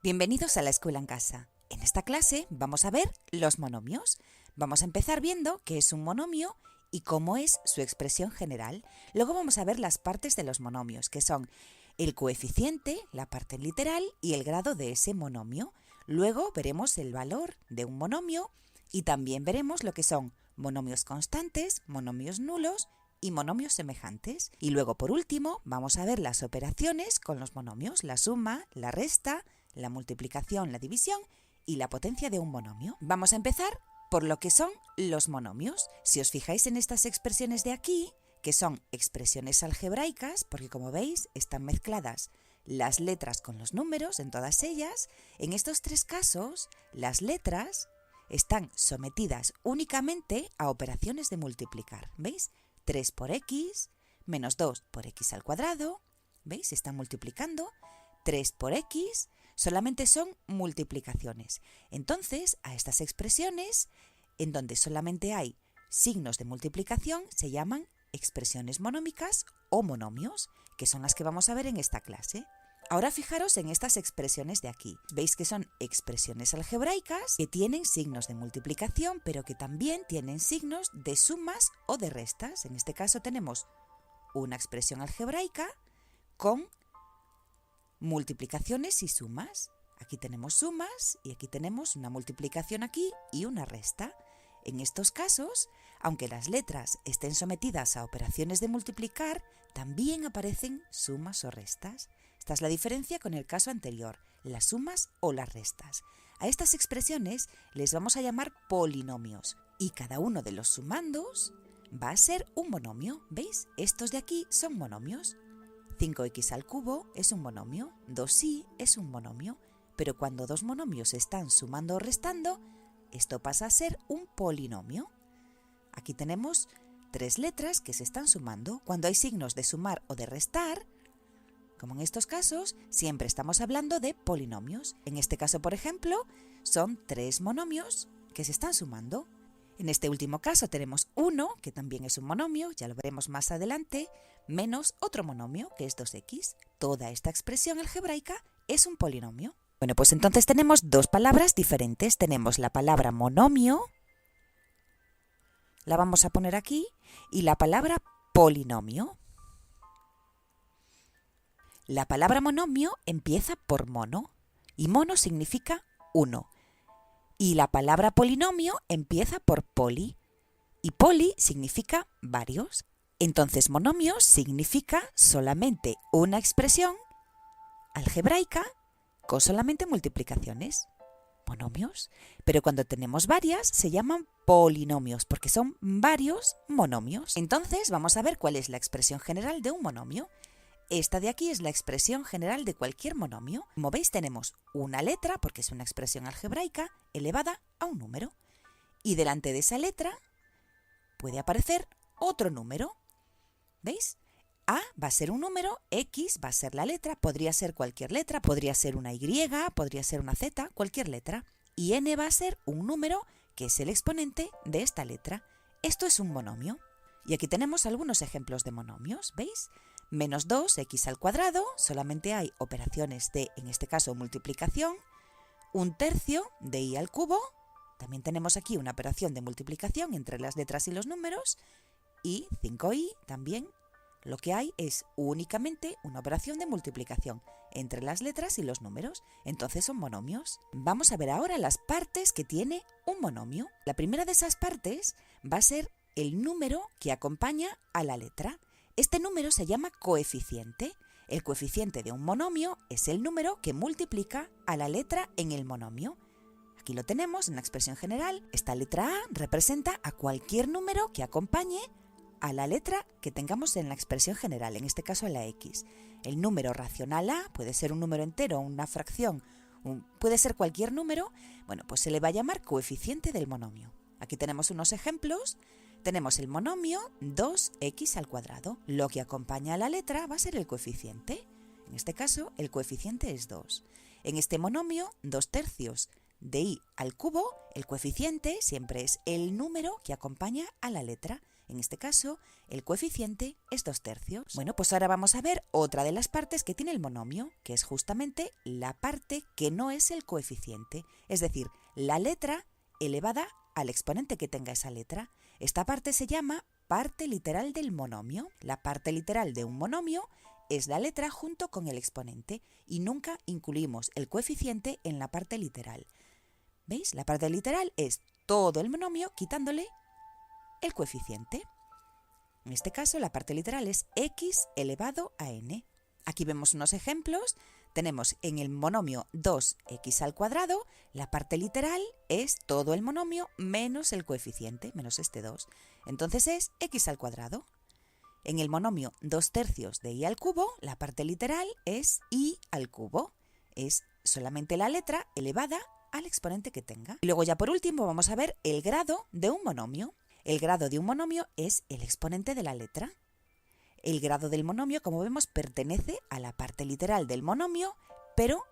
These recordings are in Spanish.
Bienvenidos a la Escuela en Casa. En esta clase vamos a ver los monomios. Vamos a empezar viendo qué es un monomio y cómo es su expresión general. Luego vamos a ver las partes de los monomios, que son el coeficiente, la parte literal y el grado de ese monomio. Luego veremos el valor de un monomio y también veremos lo que son monomios constantes, monomios nulos y monomios semejantes. Y luego, por último, vamos a ver las operaciones con los monomios, la suma, la resta, la multiplicación, la división y la potencia de un monomio. Vamos a empezar por lo que son los monomios. Si os fijáis en estas expresiones de aquí, que son expresiones algebraicas, porque como veis están mezcladas las letras con los números en todas ellas, en estos tres casos las letras están sometidas únicamente a operaciones de multiplicar. ¿Veis? 3 por x, menos 2 por x al cuadrado, ¿veis? Se están multiplicando. 3 por x solamente son multiplicaciones. Entonces, a estas expresiones, en donde solamente hay signos de multiplicación, se llaman expresiones monómicas o monomios, que son las que vamos a ver en esta clase. Ahora fijaros en estas expresiones de aquí. Veis que son expresiones algebraicas que tienen signos de multiplicación, pero que también tienen signos de sumas o de restas. En este caso tenemos una expresión algebraica con multiplicaciones y sumas. Aquí tenemos sumas y aquí tenemos una multiplicación aquí y una resta. En estos casos, aunque las letras estén sometidas a operaciones de multiplicar, también aparecen sumas o restas. Esta es la diferencia con el caso anterior, las sumas o las restas. A estas expresiones les vamos a llamar polinomios y cada uno de los sumandos va a ser un monomio. ¿Veis? Estos de aquí son monomios. 5x al cubo es un monomio, 2y es un monomio, pero cuando dos monomios se están sumando o restando, esto pasa a ser un polinomio. Aquí tenemos tres letras que se están sumando. Cuando hay signos de sumar o de restar, como en estos casos, siempre estamos hablando de polinomios. En este caso, por ejemplo, son tres monomios que se están sumando. En este último caso tenemos 1, que también es un monomio, ya lo veremos más adelante, menos otro monomio, que es 2x. Toda esta expresión algebraica es un polinomio. Bueno, pues entonces tenemos dos palabras diferentes. Tenemos la palabra monomio, la vamos a poner aquí, y la palabra polinomio. La palabra monomio empieza por mono, y mono significa uno. Y la palabra polinomio empieza por poli, y poli significa varios. Entonces, monomio significa solamente una expresión algebraica con solamente multiplicaciones. Monomios. Pero cuando tenemos varias, se llaman polinomios, porque son varios monomios. Entonces, vamos a ver cuál es la expresión general de un monomio. Esta de aquí es la expresión general de cualquier monomio. Como veis, tenemos una letra, porque es una expresión algebraica, elevada a un número. Y delante de esa letra puede aparecer otro número. ¿Veis? A va a ser un número, X va a ser la letra, podría ser cualquier letra, podría ser una Y, podría ser una Z, cualquier letra. Y N va a ser un número que es el exponente de esta letra. Esto es un monomio. Y aquí tenemos algunos ejemplos de monomios, ¿veis? Menos 2x al cuadrado, solamente hay operaciones de, en este caso, multiplicación. 1/3 de y al cubo, también tenemos aquí una operación de multiplicación entre las letras y los números. Y 5y también lo que hay es únicamente una operación de multiplicación entre las letras y los números. Entonces son monomios. Vamos a ver ahora las partes que tiene un monomio. La primera de esas partes va a ser el número que acompaña a la letra. Este número se llama coeficiente. El coeficiente de un monomio es el número que multiplica a la letra en el monomio. Aquí lo tenemos en la expresión general. Esta letra A representa a cualquier número que acompañe a la letra que tengamos en la expresión general, en este caso a la X. El número racional A puede ser un número entero, una fracción, puede ser cualquier número. Bueno, pues se le va a llamar coeficiente del monomio. Aquí tenemos unos ejemplos. Tenemos el monomio 2x al cuadrado. Lo que acompaña a la letra va a ser el coeficiente. En este caso, el coeficiente es 2. En este monomio, 2/3 de y al cubo, el coeficiente siempre es el número que acompaña a la letra. En este caso, el coeficiente es 2/3. Bueno, pues ahora vamos a ver otra de las partes que tiene el monomio, que es justamente la parte que no es el coeficiente, es decir, la letra elevada al exponente que tenga esa letra. Esta parte se llama parte literal del monomio. La parte literal de un monomio es la letra junto con el exponente y nunca incluimos el coeficiente en la parte literal. ¿Veis? La parte literal es todo el monomio quitándole el coeficiente. En este caso, la parte literal es x elevado a n. Aquí vemos unos ejemplos. Tenemos en el monomio 2x al cuadrado, la parte literal es todo el monomio menos el coeficiente, menos este 2. Entonces es x al cuadrado. En el monomio 2/3 de y al cubo, la parte literal es y al cubo. Es solamente la letra elevada al exponente que tenga. Y luego ya por último vamos a ver el grado de un monomio. El grado de un monomio es el exponente de la letra. El grado del monomio, como vemos, pertenece a la parte literal del monomio, pero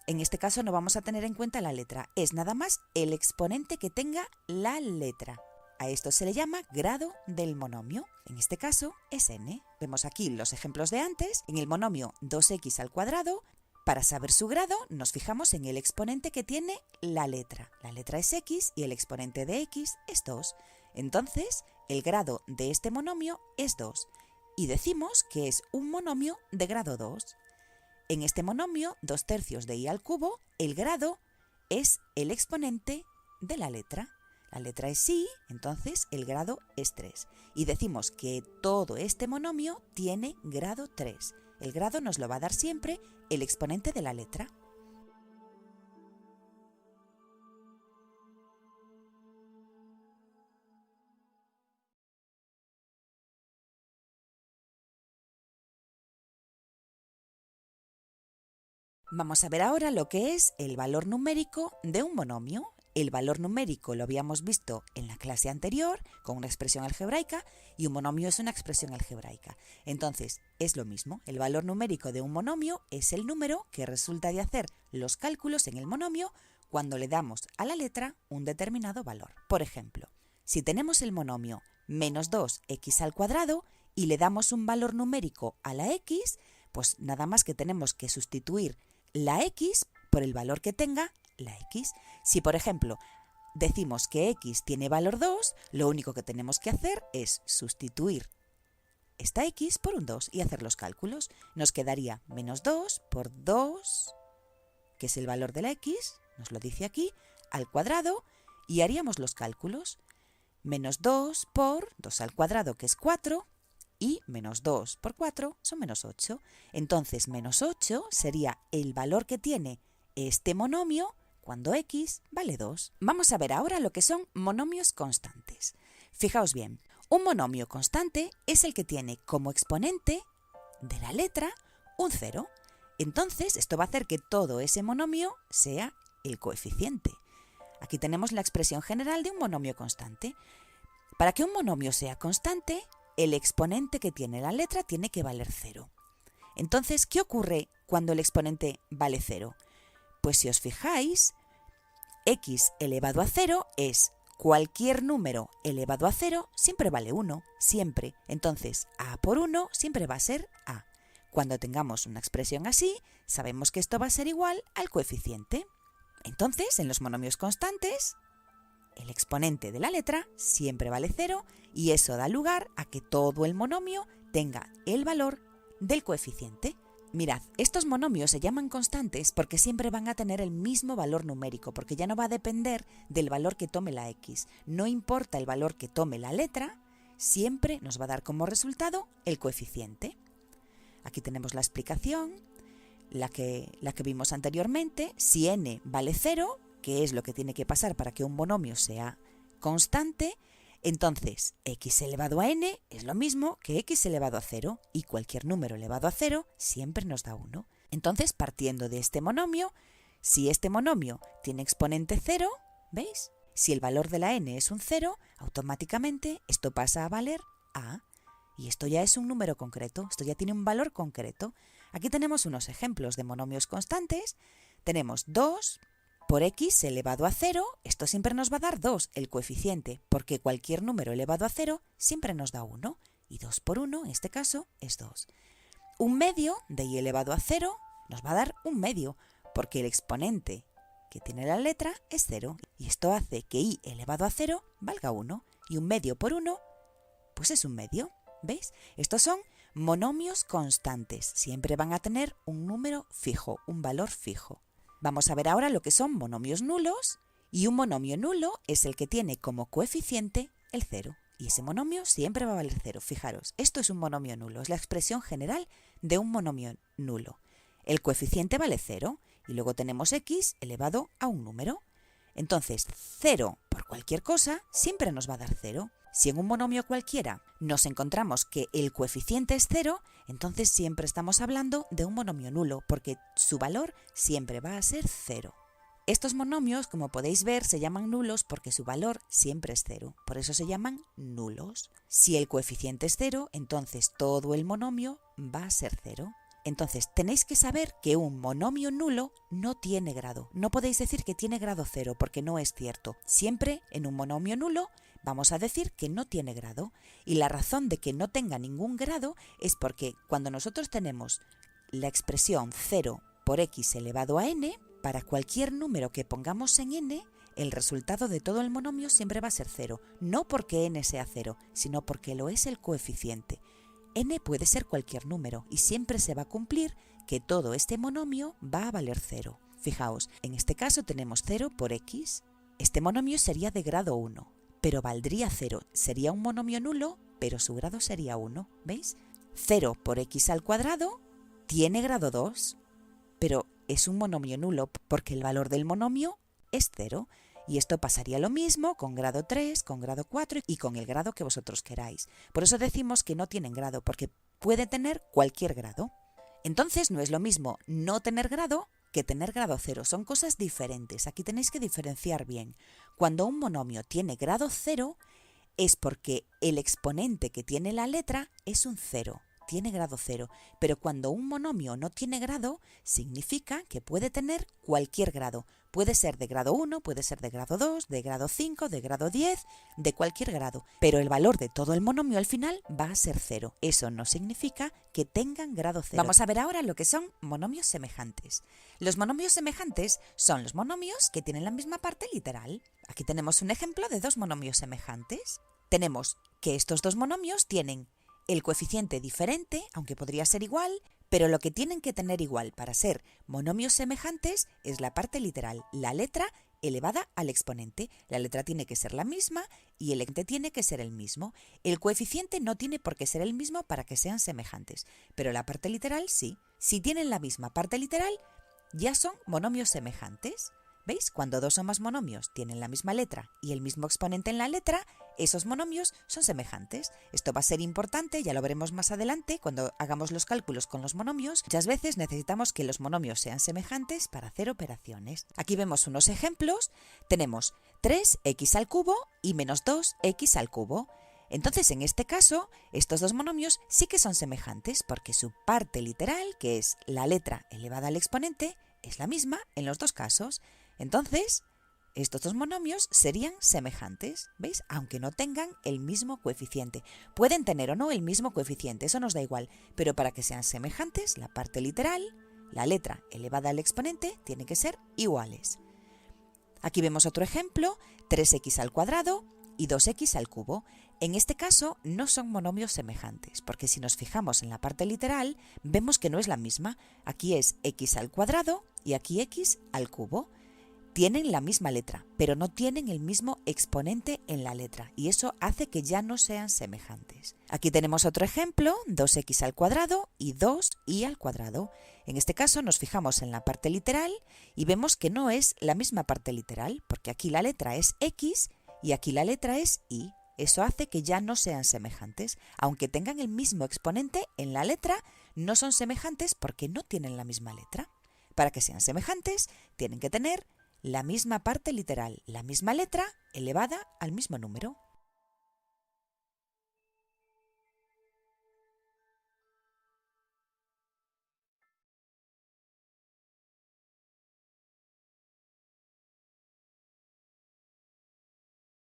en este caso no vamos a tener en cuenta la letra. Es nada más el exponente que tenga la letra. A esto se le llama grado del monomio. En este caso es n. Vemos aquí los ejemplos de antes. En el monomio 2x al cuadrado, para saber su grado, nos fijamos en el exponente que tiene la letra. La letra es x y el exponente de x es 2. Entonces, el grado de este monomio es 2. Y decimos que es un monomio de grado 2. En este monomio, 2/3 de y al cubo, el grado es el exponente de la letra. La letra es y, entonces el grado es 3. Y decimos que todo este monomio tiene grado 3. El grado nos lo va a dar siempre el exponente de la letra. Vamos a ver ahora lo que es el valor numérico de un monomio. El valor numérico lo habíamos visto en la clase anterior con una expresión algebraica y un monomio es una expresión algebraica. Entonces, es lo mismo. El valor numérico de un monomio es el número que resulta de hacer los cálculos en el monomio cuando le damos a la letra un determinado valor. Por ejemplo, si tenemos el monomio menos 2x al cuadrado y le damos un valor numérico a la x, pues nada más que tenemos que sustituir la x por el valor que tenga la x. Si, por ejemplo, decimos que x tiene valor 2, lo único que tenemos que hacer es sustituir esta x por un 2 y hacer los cálculos. Nos quedaría menos 2 por 2, que es el valor de la x, nos lo dice aquí, al cuadrado, y haríamos los cálculos. Menos 2 por 2 al cuadrado, que es 4, y menos 2 por 4 son menos 8. Entonces, menos 8 sería el valor que tiene este monomio cuando x vale 2. Vamos a ver ahora lo que son monomios constantes. Fijaos bien, un monomio constante es el que tiene como exponente de la letra un 0. Entonces, esto va a hacer que todo ese monomio sea el coeficiente. Aquí tenemos la expresión general de un monomio constante. Para que un monomio sea constante, el exponente que tiene la letra tiene que valer 0. Entonces, ¿qué ocurre cuando el exponente vale 0? Pues si os fijáis, x elevado a 0 es cualquier número elevado a 0 siempre vale 1, siempre. Entonces, a por 1 siempre va a ser a. Cuando tengamos una expresión así, sabemos que esto va a ser igual al coeficiente. Entonces, en los monomios constantes, el exponente de la letra siempre vale 0 y eso da lugar a que todo el monomio tenga el valor del coeficiente. Mirad, estos monomios se llaman constantes porque siempre van a tener el mismo valor numérico, porque ya no va a depender del valor que tome la x. No importa el valor que tome la letra, siempre nos va a dar como resultado el coeficiente. Aquí tenemos la explicación, la que vimos anteriormente. Si n vale 0, que es lo que tiene que pasar para que un monomio sea constante, entonces x elevado a n es lo mismo que x elevado a 0 y cualquier número elevado a 0 siempre nos da 1. Entonces, partiendo de este monomio, si este monomio tiene exponente 0, ¿veis? Si el valor de la n es un 0, automáticamente esto pasa a valer a. Y esto ya es un número concreto, esto ya tiene un valor concreto. Aquí tenemos unos ejemplos de monomios constantes. Tenemos 2 por x elevado a 0, esto siempre nos va a dar 2, el coeficiente, porque cualquier número elevado a 0 siempre nos da 1. Y 2 por 1, en este caso, es 2. Un medio de y elevado a 0 nos va a dar un medio, porque el exponente que tiene la letra es 0. Y esto hace que y elevado a 0 valga 1. Y un medio por 1, pues es un medio. ¿Veis? Estos son monomios constantes. Siempre van a tener un número fijo, un valor fijo. Vamos a ver ahora lo que son monomios nulos. Y un monomio nulo es el que tiene como coeficiente el 0. Y ese monomio siempre va a valer 0. Fijaros, esto es un monomio nulo. Es la expresión general de un monomio nulo. El coeficiente vale 0 y luego tenemos x elevado a un número. Entonces, 0 por cualquier cosa siempre nos va a dar 0. Si en un monomio cualquiera nos encontramos que el coeficiente es 0, entonces siempre estamos hablando de un monomio nulo, porque su valor siempre va a ser 0. Estos monomios, como podéis ver, se llaman nulos porque su valor siempre es 0. Por eso se llaman nulos. Si el coeficiente es 0, entonces todo el monomio va a ser 0. Entonces, tenéis que saber que un monomio nulo no tiene grado. No podéis decir que tiene grado 0 porque no es cierto. Siempre en un monomio nulo vamos a decir que no tiene grado. Y la razón de que no tenga ningún grado es porque cuando nosotros tenemos la expresión 0 por x elevado a n, para cualquier número que pongamos en n, el resultado de todo el monomio siempre va a ser 0. No porque n sea 0, sino porque lo es el coeficiente. N puede ser cualquier número y siempre se va a cumplir que todo este monomio va a valer 0. Fijaos, en este caso tenemos 0 por x. Este monomio sería de grado 1, pero valdría 0. Sería un monomio nulo, pero su grado sería 1. ¿Veis? 0 por x al cuadrado tiene grado 2, pero es un monomio nulo porque el valor del monomio es 0. Y esto pasaría lo mismo con grado 3, con grado 4 y con el grado que vosotros queráis. Por eso decimos que no tienen grado, porque puede tener cualquier grado. Entonces no es lo mismo no tener grado que tener grado 0. Son cosas diferentes. Aquí tenéis que diferenciar bien. Cuando un monomio tiene grado 0 es porque el exponente que tiene la letra es un 0. Tiene grado 0, pero cuando un monomio no tiene grado, significa que puede tener cualquier grado. Puede ser de grado 1, puede ser de grado 2, de grado 5, de grado 10, de cualquier grado. Pero el valor de todo el monomio al final va a ser 0. Eso no significa que tengan grado 0. Vamos a ver ahora lo que son monomios semejantes. Los monomios semejantes son los monomios que tienen la misma parte literal. Aquí tenemos un ejemplo de dos monomios semejantes. Tenemos que estos dos monomios tienen el coeficiente diferente, aunque podría ser igual, pero lo que tienen que tener igual para ser monomios semejantes es la parte literal, la letra elevada al exponente. La letra tiene que ser la misma y el exponente tiene que ser el mismo. El coeficiente no tiene por qué ser el mismo para que sean semejantes, pero la parte literal sí. Si tienen la misma parte literal, ya son monomios semejantes. ¿Veis? Cuando dos o más monomios tienen la misma letra y el mismo exponente en la letra, esos monomios son semejantes. Esto va a ser importante, ya lo veremos más adelante cuando hagamos los cálculos con los monomios. Muchas veces necesitamos que los monomios sean semejantes para hacer operaciones. Aquí vemos unos ejemplos. Tenemos 3x al cubo y menos 2x al cubo. Entonces, en este caso, estos dos monomios sí que son semejantes porque su parte literal, que es la letra elevada al exponente, es la misma en los dos casos. Entonces, estos dos monomios serían semejantes, ¿veis? Aunque no tengan el mismo coeficiente. Pueden tener o no el mismo coeficiente, eso nos da igual, pero para que sean semejantes, la parte literal, la letra elevada al exponente, tienen que ser iguales. Aquí vemos otro ejemplo, 3x al cuadrado y 2x al cubo. En este caso no son monomios semejantes, porque si nos fijamos en la parte literal, vemos que no es la misma. Aquí es x al cuadrado y aquí x al cubo. Tienen la misma letra, pero no tienen el mismo exponente en la letra, y eso hace que ya no sean semejantes. Aquí tenemos otro ejemplo, 2x al cuadrado y 2y al cuadrado. En este caso nos fijamos en la parte literal y vemos que no es la misma parte literal, porque aquí la letra es x y aquí la letra es y. Eso hace que ya no sean semejantes. Aunque tengan el mismo exponente en la letra, no son semejantes porque no tienen la misma letra. Para que sean semejantes, tienen que tener la misma parte literal, la misma letra elevada al mismo número.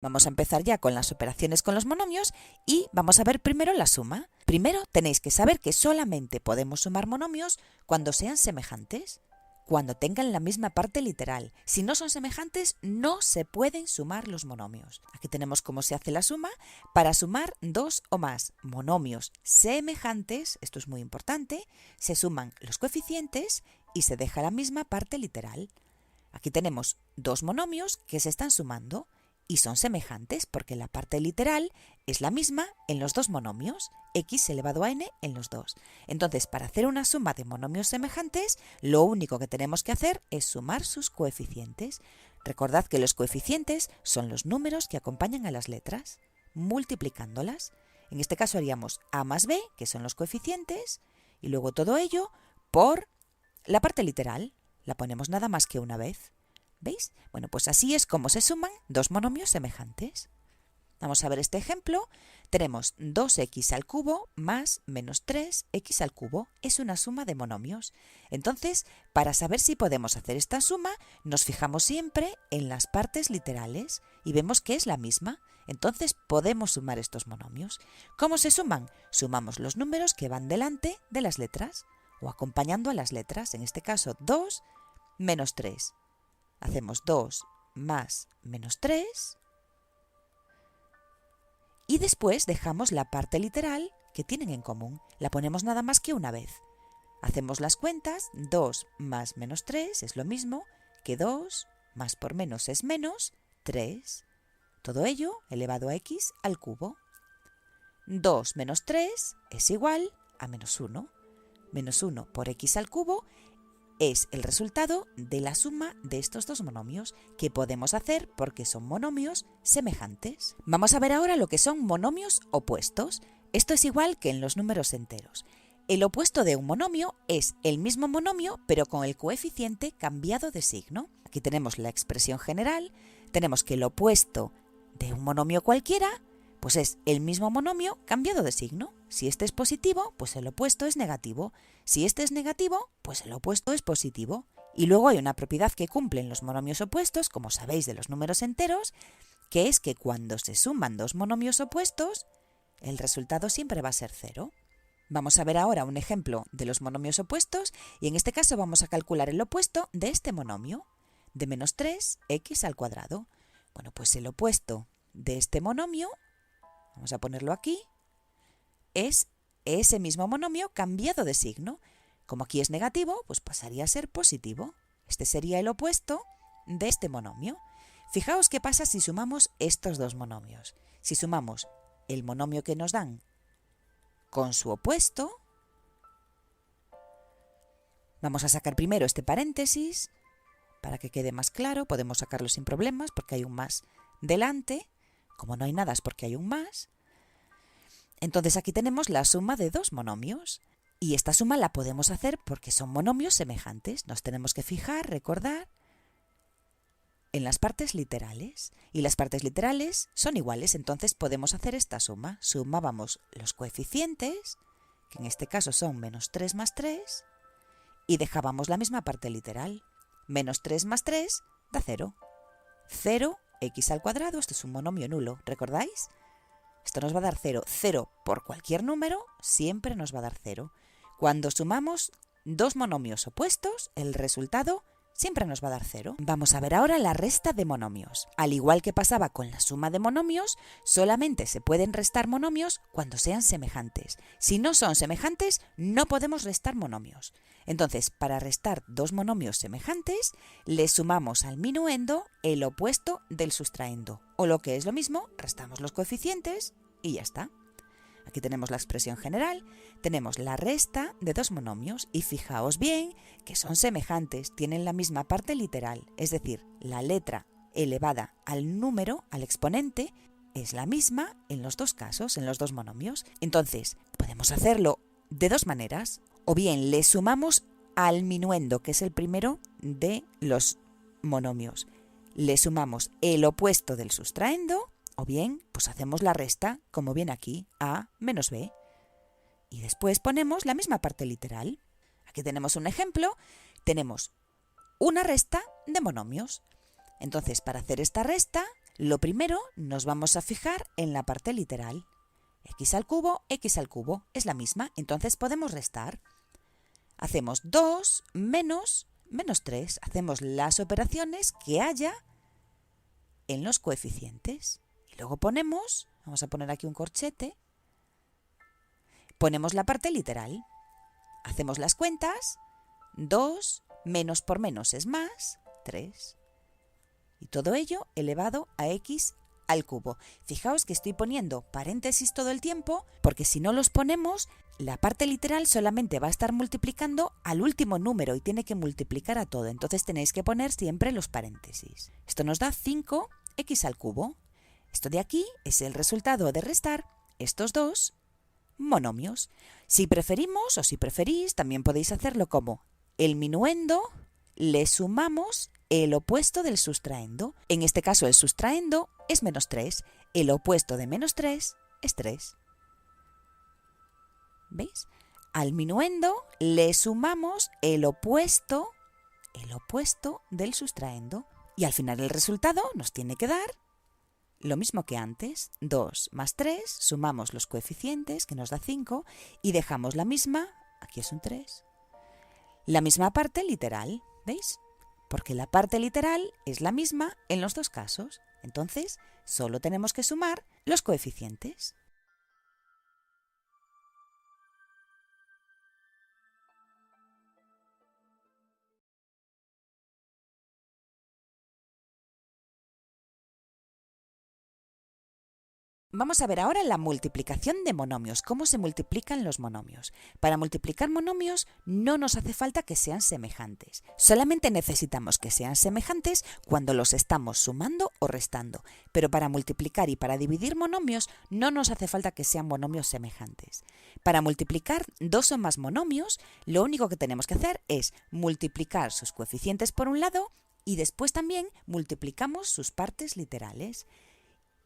Vamos a empezar ya con las operaciones con los monomios y vamos a ver primero la suma. Primero tenéis que saber que solamente podemos sumar monomios cuando sean semejantes, cuando tengan la misma parte literal. Si no son semejantes, no se pueden sumar los monomios. Aquí tenemos cómo se hace la suma. Para sumar dos o más monomios semejantes, esto es muy importante, se suman los coeficientes y se deja la misma parte literal. Aquí tenemos dos monomios que se están sumando y son semejantes porque la parte literal es la misma en los dos monomios, x elevado a n en los dos. Entonces, para hacer una suma de monomios semejantes, lo único que tenemos que hacer es sumar sus coeficientes. Recordad que los coeficientes son los números que acompañan a las letras, multiplicándolas. En este caso haríamos a más b, que son los coeficientes, y luego todo ello por la parte literal. La ponemos nada más que una vez. ¿Veis? Bueno, pues así es como se suman dos monomios semejantes. Vamos a ver este ejemplo. Tenemos 2x al cubo más menos 3x al cubo. Es una suma de monomios. Entonces, para saber si podemos hacer esta suma, nos fijamos siempre en las partes literales y vemos que es la misma. Entonces, podemos sumar estos monomios. ¿Cómo se suman? Sumamos los números que van delante de las letras o acompañando a las letras. En este caso, 2 menos 3. Hacemos 2 más menos 3 y después dejamos la parte literal que tienen en común. La ponemos nada más que una vez. Hacemos las cuentas, 2 más menos 3 es lo mismo que 2 más por menos es menos 3. Todo ello elevado a x al cubo. 2 menos 3 es igual a menos 1. Menos 1 por x al cubo es el resultado de la suma de estos dos monomios que podemos hacer porque son monomios semejantes. Vamos a ver ahora lo que son monomios opuestos. Esto es igual que en los números enteros. El opuesto de un monomio es el mismo monomio pero con el coeficiente cambiado de signo. Aquí tenemos la expresión general. Tenemos que el opuesto de un monomio cualquiera pues es el mismo monomio cambiado de signo. Si este es positivo, pues el opuesto es negativo. Si este es negativo, pues el opuesto es positivo. Y luego hay una propiedad que cumplen los monomios opuestos, como sabéis de los números enteros, que es que cuando se suman dos monomios opuestos, el resultado siempre va a ser 0. Vamos a ver ahora un ejemplo de los monomios opuestos y en este caso vamos a calcular el opuesto de este monomio, de menos 3x al cuadrado. Bueno, pues el opuesto de este monomio, vamos a ponerlo aquí, es ese mismo monomio cambiado de signo. Como aquí es negativo, pues pasaría a ser positivo. Este sería el opuesto de este monomio. Fijaos qué pasa si sumamos estos dos monomios. Si sumamos el monomio que nos dan con su opuesto, vamos a sacar primero este paréntesis para que quede más claro. Podemos sacarlo sin problemas porque hay un más delante. Como no hay nada es porque hay un más. Entonces aquí tenemos la suma de dos monomios y esta suma la podemos hacer porque son monomios semejantes. Nos tenemos que fijar, recordar, en las partes literales y las partes literales son iguales, entonces podemos hacer esta suma. Sumábamos los coeficientes, que en este caso son menos 3 más 3, y dejábamos la misma parte literal. Menos 3 más 3 da 0. 0x al cuadrado, esto es un monomio nulo, ¿recordáis? Esto nos va a dar 0. 0 por cualquier número siempre nos va a dar 0. Cuando sumamos dos monomios opuestos, el resultado siempre nos va a dar 0. Vamos a ver ahora la resta de monomios. Al igual que pasaba con la suma de monomios, solamente se pueden restar monomios cuando sean semejantes. Si no son semejantes, no podemos restar monomios. Entonces, para restar dos monomios semejantes, le sumamos al minuendo el opuesto del sustraendo. O lo que es lo mismo, restamos los coeficientes y ya está. Aquí tenemos la expresión general, tenemos la resta de dos monomios y fijaos bien que son semejantes, tienen la misma parte literal, es decir, la letra elevada al número, al exponente, es la misma en los dos casos, en los dos monomios. Entonces, podemos hacerlo de dos maneras, o bien le sumamos al minuendo, que es el primero de los monomios, le sumamos el opuesto del sustraendo, o bien, pues hacemos la resta, como viene aquí, a menos b. Y después ponemos la misma parte literal. Aquí tenemos un ejemplo. Tenemos una resta de monomios. Entonces, para hacer esta resta, Lo primero, nos vamos a fijar en la parte literal. X al cubo, es la misma, entonces podemos restar. Hacemos 2 menos 3. Hacemos las operaciones que haya en los coeficientes. Y luego vamos a poner aquí un corchete, ponemos la parte literal. Hacemos las cuentas, 2 menos por menos es más, 3. Y todo ello elevado a x al cubo. Fijaos que estoy poniendo paréntesis todo el tiempo, porque si no los ponemos, la parte literal solamente va a estar multiplicando al último número y tiene que multiplicar a todo. Entonces tenéis que poner siempre los paréntesis. Esto nos da 5x al cubo. Esto de aquí es el resultado de restar estos dos monomios. Si preferimos o si preferís, también podéis hacerlo como el minuendo le sumamos el opuesto del sustraendo. En este caso el sustraendo es menos 3. El opuesto de menos 3 es 3. ¿Veis? Al minuendo le sumamos el opuesto del sustraendo. Y al final el resultado nos tiene que dar lo mismo que antes. 2 más 3, sumamos los coeficientes, que nos da 5, y dejamos la misma, aquí es un 3, la misma parte literal, ¿veis? Porque la parte literal es la misma en los dos casos. Entonces, solo tenemos que sumar los coeficientes. Vamos a ver ahora la multiplicación de monomios, cómo se multiplican los monomios. Para multiplicar monomios no nos hace falta que sean semejantes. Solamente necesitamos que sean semejantes cuando los estamos sumando o restando. Pero para multiplicar y para dividir monomios no nos hace falta que sean monomios semejantes. Para multiplicar dos o más monomios, lo único que tenemos que hacer es multiplicar sus coeficientes por un lado y después también multiplicamos sus partes literales.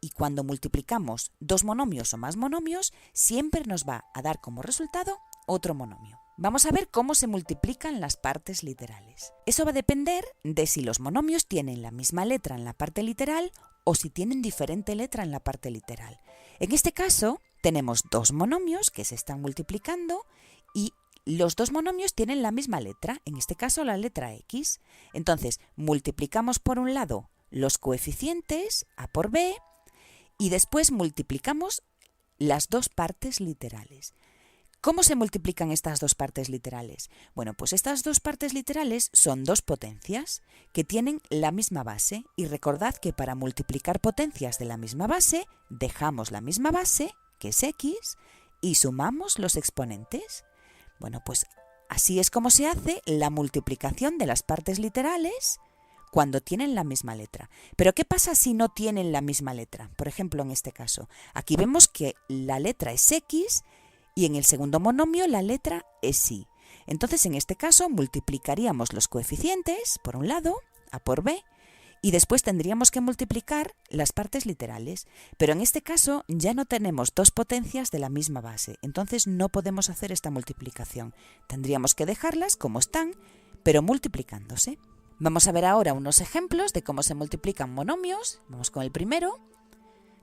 Y cuando multiplicamos dos monomios o más monomios, siempre nos va a dar como resultado otro monomio. Vamos a ver cómo se multiplican las partes literales. Eso va a depender de si los monomios tienen la misma letra en la parte literal o si tienen diferente letra en la parte literal. En este caso, tenemos dos monomios que se están multiplicando y los dos monomios tienen la misma letra, en este caso la letra x. Entonces, multiplicamos por un lado los coeficientes a por b, y después multiplicamos las dos partes literales. ¿Cómo se multiplican estas dos partes literales? Bueno, pues estas dos partes literales son dos potencias que tienen la misma base. Y recordad que para multiplicar potencias de la misma base, dejamos la misma base, que es x, y sumamos los exponentes. Bueno, pues así es como se hace la multiplicación de las partes literales cuando tienen la misma letra. Pero ¿qué pasa si no tienen la misma letra? Por ejemplo, en este caso, aquí vemos que la letra es x y en el segundo monomio la letra es y. Entonces, en este caso, multiplicaríamos los coeficientes, por un lado, a por b, y después tendríamos que multiplicar las partes literales. Pero en este caso ya no tenemos dos potencias de la misma base, entonces no podemos hacer esta multiplicación. Tendríamos que dejarlas como están, pero multiplicándose. Vamos a ver ahora unos ejemplos de cómo se multiplican monomios. Vamos con el primero.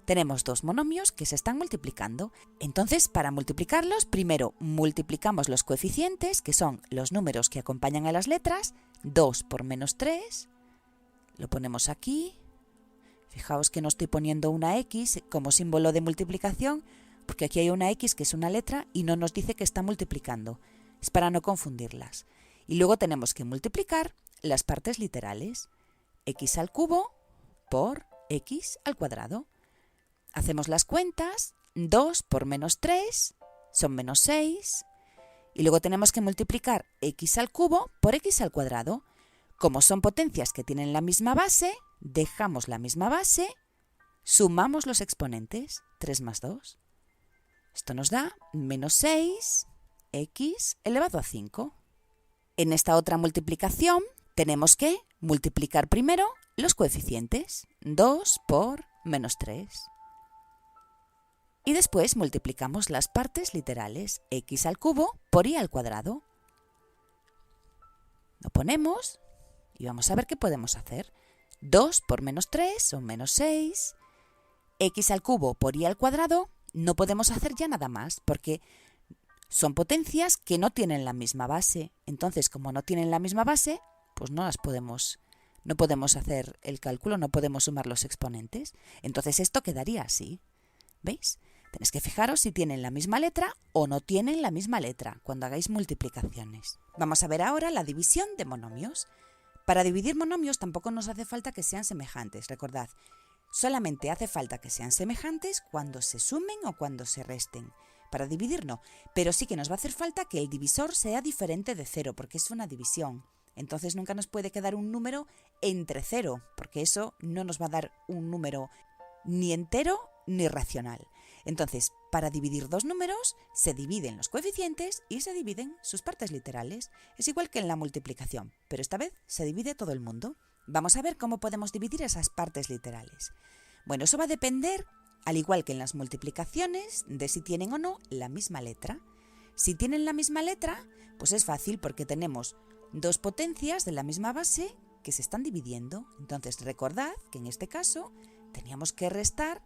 Tenemos dos monomios que se están multiplicando. Entonces, para multiplicarlos, primero multiplicamos los coeficientes, que son los números que acompañan a las letras. 2 por menos 3. Lo ponemos aquí. Fijaos que no estoy poniendo una X como símbolo de multiplicación, porque aquí hay una X que es una letra y no nos dice que está multiplicando. Es para no confundirlas. Y luego tenemos que multiplicar las partes literales. X al cubo por x al cuadrado. Hacemos las cuentas. 2 por menos 3 son menos 6. Y luego tenemos que multiplicar x al cubo por x al cuadrado. Como son potencias que tienen la misma base, dejamos la misma base, sumamos los exponentes. 3 más 2. Esto nos da menos 6x elevado a 5. En esta otra multiplicación tenemos que multiplicar primero los coeficientes. 2 por menos 3. Y después multiplicamos las partes literales. X al cubo por y al cuadrado. Lo ponemos y vamos a ver qué podemos hacer. 2 por menos 3 son menos 6. X al cubo por y al cuadrado, no podemos hacer ya nada más porque son potencias que no tienen la misma base. Entonces, como no tienen la misma base, pues no podemos hacer el cálculo, no podemos sumar los exponentes. Entonces esto quedaría así. ¿Veis? Tenéis que fijaros si tienen la misma letra o no tienen la misma letra cuando hagáis multiplicaciones. Vamos a ver ahora la división de monomios. Para dividir monomios tampoco nos hace falta que sean semejantes, recordad. Solamente hace falta que sean semejantes cuando se sumen o cuando se resten. Para dividir no, pero sí que nos va a hacer falta que el divisor sea diferente de 0, porque es una división. Entonces nunca nos puede quedar un número entre 0, porque eso no nos va a dar un número ni entero ni racional. Entonces, para dividir dos números, se dividen los coeficientes y se dividen sus partes literales. Es igual que en la multiplicación, pero esta vez se divide todo el mundo. Vamos a ver cómo podemos dividir esas partes literales. Bueno, eso va a depender, al igual que en las multiplicaciones, de si tienen o no la misma letra. Si tienen la misma letra, pues es fácil porque tenemos dos potencias de la misma base que se están dividiendo. Entonces, recordad que en este caso teníamos que restar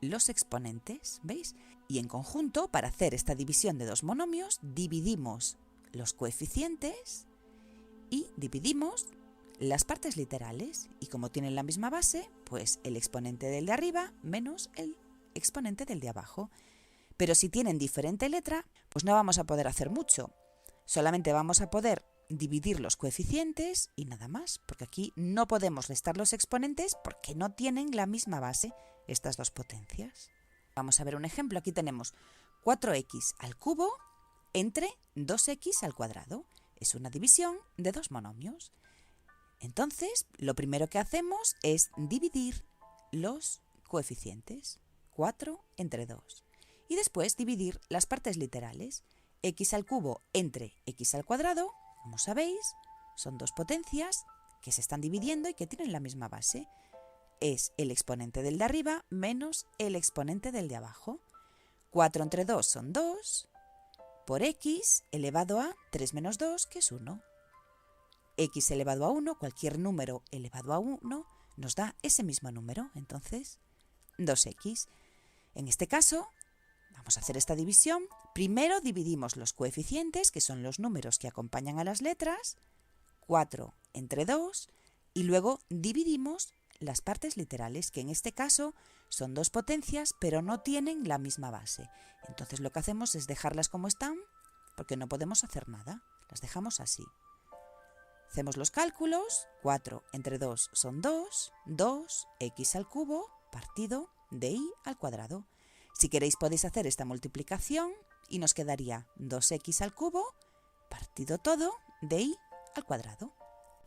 los exponentes, ¿veis? Y en conjunto, para hacer esta división de dos monomios, dividimos los coeficientes y dividimos las partes literales. Y como tienen la misma base, pues el exponente del de arriba menos el exponente del de abajo. Pero si tienen diferente letra, pues no vamos a poder hacer mucho. Solamente vamos a poder dividir los coeficientes y nada más, porque aquí no podemos restar los exponentes porque no tienen la misma base estas dos potencias. Vamos a ver un ejemplo. Aquí tenemos 4x al cubo entre 2x al cuadrado. Es una división de dos monomios. Entonces, lo primero que hacemos es dividir los coeficientes, 4 entre 2. Y después dividir las partes literales, x al cubo entre x al cuadrado. Como sabéis, son dos potencias que se están dividiendo y que tienen la misma base. Es el exponente del de arriba menos el exponente del de abajo. 4 entre 2 son 2, por x elevado a 3 menos 2, que es 1. X elevado a 1, cualquier número elevado a 1, nos da ese mismo número, entonces 2x. En este caso, vamos a hacer esta división. Primero dividimos los coeficientes, que son los números que acompañan a las letras, 4 entre 2, y luego dividimos las partes literales, que en este caso son dos potencias, pero no tienen la misma base. Entonces lo que hacemos es dejarlas como están, porque no podemos hacer nada. Las dejamos así. Hacemos los cálculos. 4 entre 2 son 2, 2x al cubo partido de y al cuadrado. Si queréis podéis hacer esta multiplicación y nos quedaría 2x al cubo partido todo de y al cuadrado.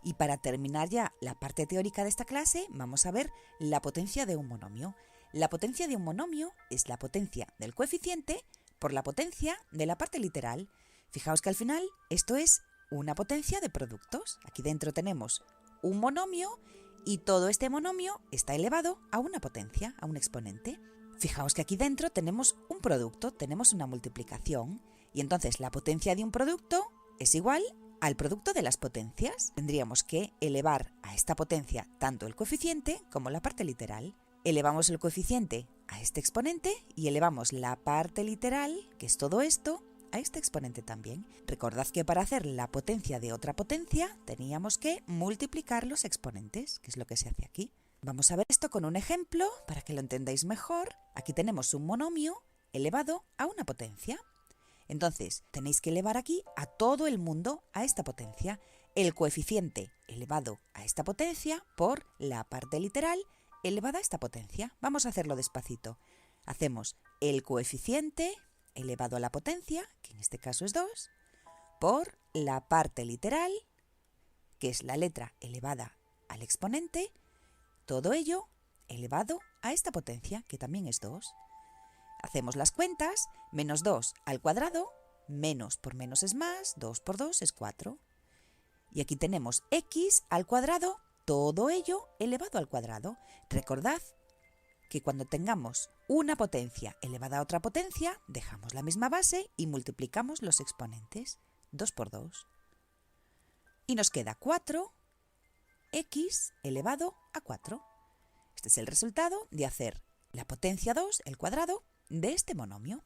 Y para terminar ya la parte teórica de esta clase, vamos a ver la potencia de un monomio. La potencia de un monomio es la potencia del coeficiente por la potencia de la parte literal. Fijaos que al final esto es una potencia de productos. Aquí dentro tenemos un monomio y todo este monomio está elevado a una potencia, a un exponente. Fijaos que aquí dentro tenemos un producto, tenemos una multiplicación, y entonces la potencia de un producto es igual al producto de las potencias. Tendríamos que elevar a esta potencia tanto el coeficiente como la parte literal. Elevamos el coeficiente a este exponente y elevamos la parte literal, que es todo esto, a este exponente también. Recordad que para hacer la potencia de otra potencia teníamos que multiplicar los exponentes, que es lo que se hace aquí. Vamos a ver esto con un ejemplo para que lo entendáis mejor. Aquí tenemos un monomio elevado a una potencia. Entonces, tenéis que elevar aquí a todo el mundo a esta potencia. El coeficiente elevado a esta potencia por la parte literal elevada a esta potencia. Vamos a hacerlo despacito. Hacemos el coeficiente elevado a la potencia, que en este caso es 2, por la parte literal, que es la letra elevada al exponente, todo ello elevado a esta potencia, que también es 2. Hacemos las cuentas, menos 2 al cuadrado, menos por menos es más, 2 por 2 es 4. Y aquí tenemos x al cuadrado, todo ello elevado al cuadrado. Recordad que cuando tengamos una potencia elevada a otra potencia, dejamos la misma base y multiplicamos los exponentes, 2 por 2. Y nos queda 4 x elevado a 4. Este es el resultado de hacer la potencia 2, el cuadrado, de este monomio.